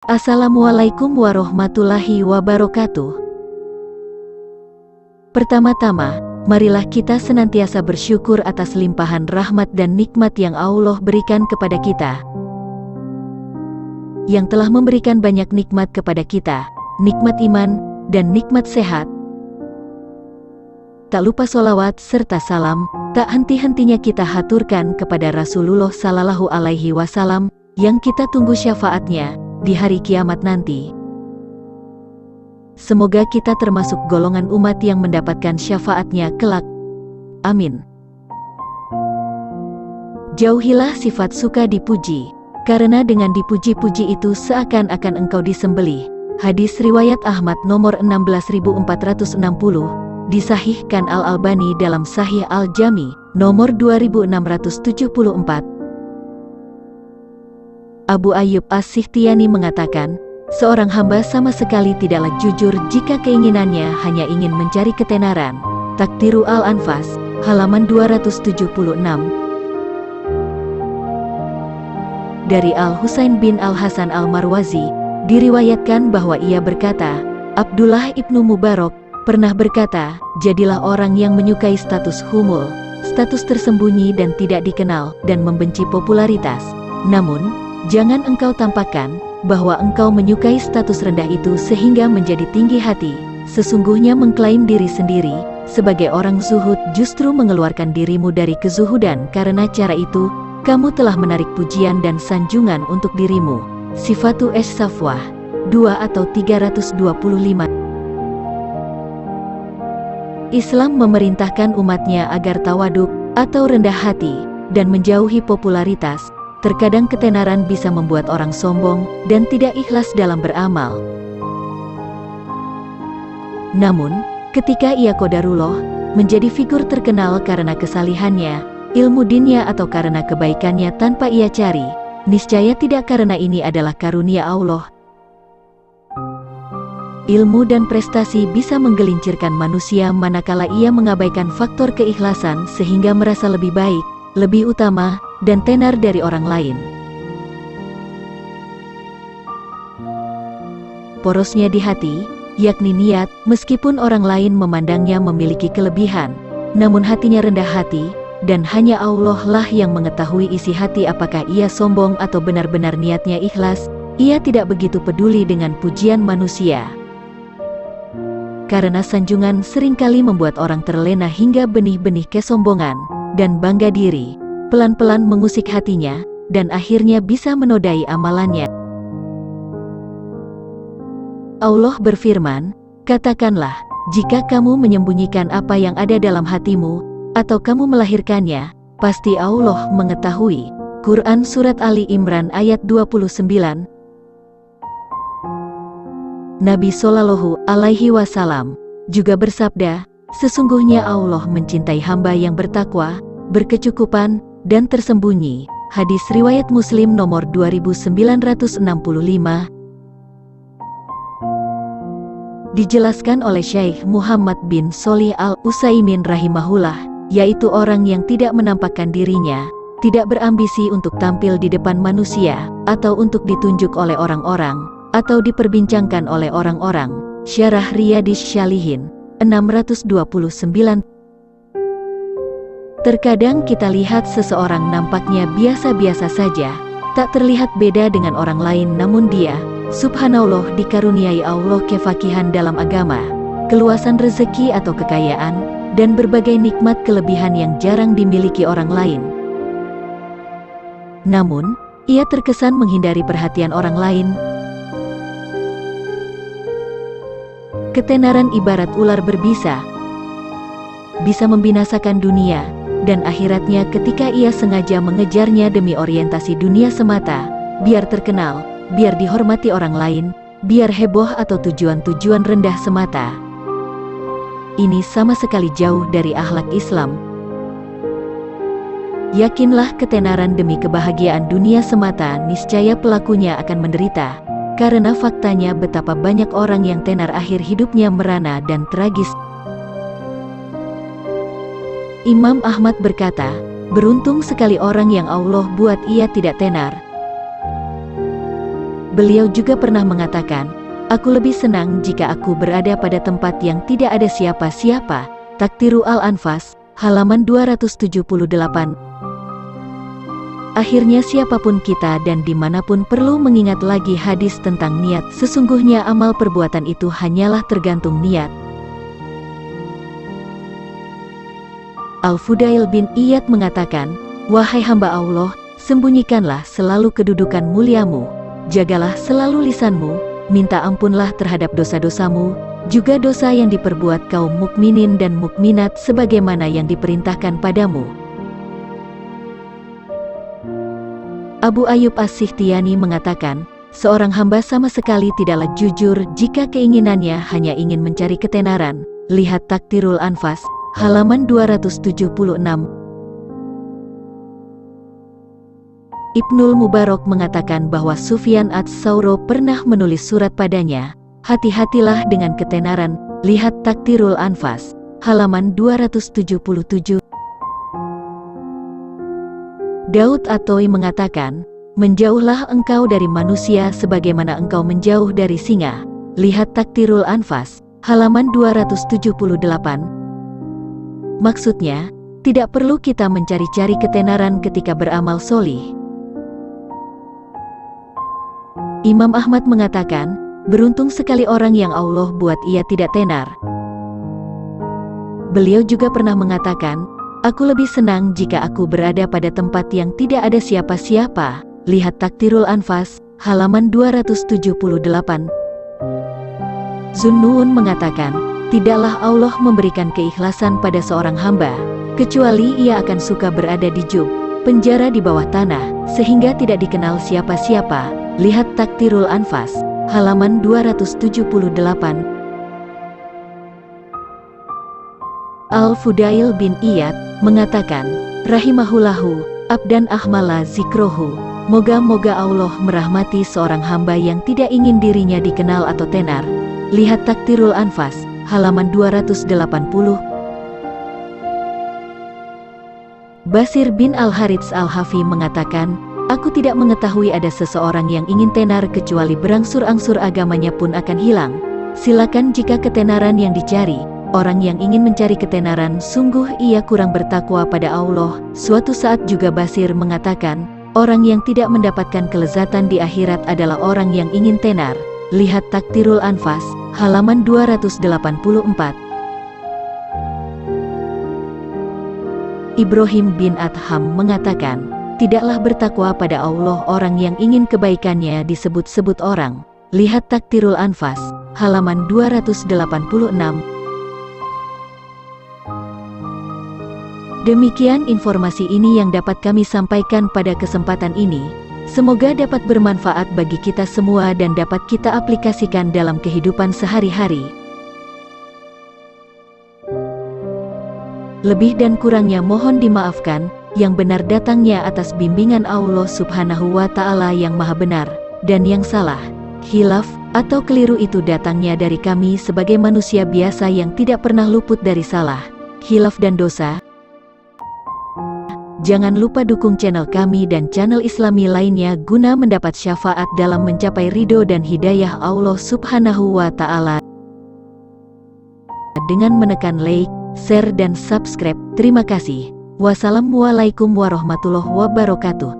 Assalamualaikum warahmatullahi wabarakatuh. Pertama-tama, marilah kita senantiasa bersyukur atas limpahan rahmat dan nikmat yang Allah berikan kepada kita, yang telah memberikan banyak nikmat kepada kita, nikmat iman, dan nikmat sehat. Tak lupa sholawat serta salam, tak henti-hentinya kita haturkan kepada Rasulullah Sallallahu Alaihi Wasallam, yang kita tunggu syafaatnya di hari kiamat nanti. Semoga kita termasuk golongan umat yang mendapatkan syafaatnya kelak. Amin. Jauhilah sifat suka dipuji, karena dengan dipuji-puji itu seakan-akan engkau disembelih. Hadis riwayat Ahmad nomor 16460, disahihkan Al-Albani dalam Sahih Al-Jami nomor 2674. Abu Ayyub As-Sikhtiyani mengatakan, seorang hamba sama sekali tidaklah jujur jika keinginannya hanya ingin mencari ketenaran. Takdiru Al-Anfas, halaman 276. Dari Al-Husain bin Al-Hasan Al-Marwazi, diriwayatkan bahwa ia berkata, Abdullah ibnu Mubarak pernah berkata, jadilah orang yang menyukai status humul, status tersembunyi dan tidak dikenal, dan membenci popularitas. Namun, jangan engkau tampakkan bahwa engkau menyukai status rendah itu sehingga menjadi tinggi hati. Sesungguhnya mengklaim diri sendiri sebagai orang zuhud justru mengeluarkan dirimu dari kezuhudan, karena cara itu kamu telah menarik pujian dan sanjungan untuk dirimu. Sifatu Safwah 2 atau 325. Islam memerintahkan umatnya agar tawaduk atau rendah hati dan menjauhi popularitas. Terkadang ketenaran bisa membuat orang sombong dan tidak ikhlas dalam beramal. Namun, ketika ia qadarullah menjadi figur terkenal karena kesalihannya, ilmu dinnya atau karena kebaikannya tanpa ia cari, niscaya tidak karena ini adalah karunia Allah. Ilmu dan prestasi bisa menggelincirkan manusia manakala ia mengabaikan faktor keikhlasan sehingga merasa lebih baik, lebih utama, dan tenar dari orang lain. Porosnya di hati, yakni niat, meskipun orang lain memandangnya memiliki kelebihan, namun hatinya rendah hati, dan hanya Allah lah yang mengetahui isi hati apakah ia sombong atau benar-benar niatnya ikhlas. Ia tidak begitu peduli dengan pujian manusia. Karena sanjungan seringkali membuat orang terlena hingga benih-benih kesombongan dan bangga diri pelan-pelan mengusik hatinya, dan akhirnya bisa menodai amalannya. Allah berfirman, katakanlah, jika kamu menyembunyikan apa yang ada dalam hatimu, atau kamu melahirkannya, pasti Allah mengetahui. Quran Surat Ali Imran ayat 29. Nabi Shallallahu Alaihi Wasallam juga bersabda, sesungguhnya Allah mencintai hamba yang bertakwa, berkecukupan, dan tersembunyi. Hadis riwayat Muslim nomor 2965. Dijelaskan oleh Syekh Muhammad bin Sholih Al-Utsaimin rahimahullah, yaitu orang yang tidak menampakkan dirinya, tidak berambisi untuk tampil di depan manusia, atau untuk ditunjuk oleh orang-orang, atau diperbincangkan oleh orang-orang. Syarah Riyadhis Shalihin 629. Terkadang kita lihat seseorang nampaknya biasa-biasa saja, tak terlihat beda dengan orang lain, namun dia, subhanallah, dikaruniai Allah kefakihan dalam agama, keluasan rezeki atau kekayaan, dan berbagai nikmat kelebihan yang jarang dimiliki orang lain. Namun, ia terkesan menghindari perhatian orang lain. Ketenaran ibarat ular berbisa, bisa membinasakan dunia dan akhiratnya ketika ia sengaja mengejarnya demi orientasi dunia semata, biar terkenal, biar dihormati orang lain, biar heboh atau tujuan-tujuan rendah semata. Ini sama sekali jauh dari akhlak Islam. Yakinlah ketenaran demi kebahagiaan dunia semata, niscaya pelakunya akan menderita, karena faktanya betapa banyak orang yang tenar akhir hidupnya merana dan tragis. Imam Ahmad berkata, beruntung sekali orang yang Allah buat ia tidak tenar. Beliau juga pernah mengatakan, "Aku lebih senang jika aku berada pada tempat yang tidak ada siapa-siapa." Taktiru Al-Anfas, halaman 278. Akhirnya siapapun kita dan dimanapun perlu mengingat lagi hadis tentang niat. Sesungguhnya amal perbuatan itu hanyalah tergantung niat. Al-Fudail bin Iyad mengatakan, "Wahai hamba Allah, sembunyikanlah selalu kedudukan muliamu, jagalah selalu lisanmu, minta ampunlah terhadap dosa-dosamu, juga dosa yang diperbuat kaum mukminin dan mukminat sebagaimana yang diperintahkan padamu." Abu Ayyub As-Sikhtiyani mengatakan, seorang hamba sama sekali tidaklah jujur jika keinginannya hanya ingin mencari ketenaran. Lihat Taktirul Anfas, halaman 276. Ibnul Mubarak mengatakan bahwa Sufyan Ats-Tsauri pernah menulis surat padanya, "Hati-hatilah dengan ketenaran." Lihat Taktirul Anfas, halaman 277. Daud At-Toi mengatakan, "Menjauhlah engkau dari manusia sebagaimana engkau menjauh dari singa." Lihat Taktirul Anfas, halaman 278. Maksudnya, tidak perlu kita mencari-cari ketenaran ketika beramal solih. Imam Ahmad mengatakan, beruntung sekali orang yang Allah buat ia tidak tenar. Beliau juga pernah mengatakan, "Aku lebih senang jika aku berada pada tempat yang tidak ada siapa-siapa." Lihat Taktirul Anfas, halaman 278. Zunnun mengatakan, tidaklah Allah memberikan keikhlasan pada seorang hamba, kecuali ia akan suka berada di jub, penjara di bawah tanah, sehingga tidak dikenal siapa-siapa. Lihat Taktirul Anfas, halaman 278. Al-Fudail bin Iyad mengatakan, rahimahullahu, abdan ahmala zikrohu. Moga-moga Allah merahmati seorang hamba yang tidak ingin dirinya dikenal atau tenar. Lihat Taktirul Anfas, halaman 280. Basir bin Al-Harits Al-Hafi mengatakan, aku tidak mengetahui ada seseorang yang ingin tenar kecuali berangsur-angsur agamanya pun akan hilang. Silakan jika ketenaran yang dicari. Orang yang ingin mencari ketenaran sungguh ia kurang bertakwa pada Allah. Suatu saat juga Basir mengatakan, orang yang tidak mendapatkan kelezatan di akhirat adalah orang yang ingin tenar. Lihat Taktirul Anfas, halaman 284. Ibrahim bin Adham mengatakan, tidaklah bertakwa pada Allah orang yang ingin kebaikannya disebut-sebut orang. Lihat Taktirul Anfas, halaman 286. Demikian informasi ini yang dapat kami sampaikan pada kesempatan ini. Semoga dapat bermanfaat bagi kita semua dan dapat kita aplikasikan dalam kehidupan sehari-hari. Lebih dan kurangnya mohon dimaafkan, yang benar datangnya atas bimbingan Allah Subhanahu wa Ta'ala yang Maha Benar, dan yang salah, khilaf, atau keliru itu datangnya dari kami sebagai manusia biasa yang tidak pernah luput dari salah, khilaf dan dosa. Jangan lupa dukung channel kami dan channel Islami lainnya guna mendapat syafaat dalam mencapai ridho dan hidayah Allah Subhanahu wa Ta'ala dengan menekan like, share dan subscribe. Terima kasih. Wassalamualaikum warahmatullahi wabarakatuh.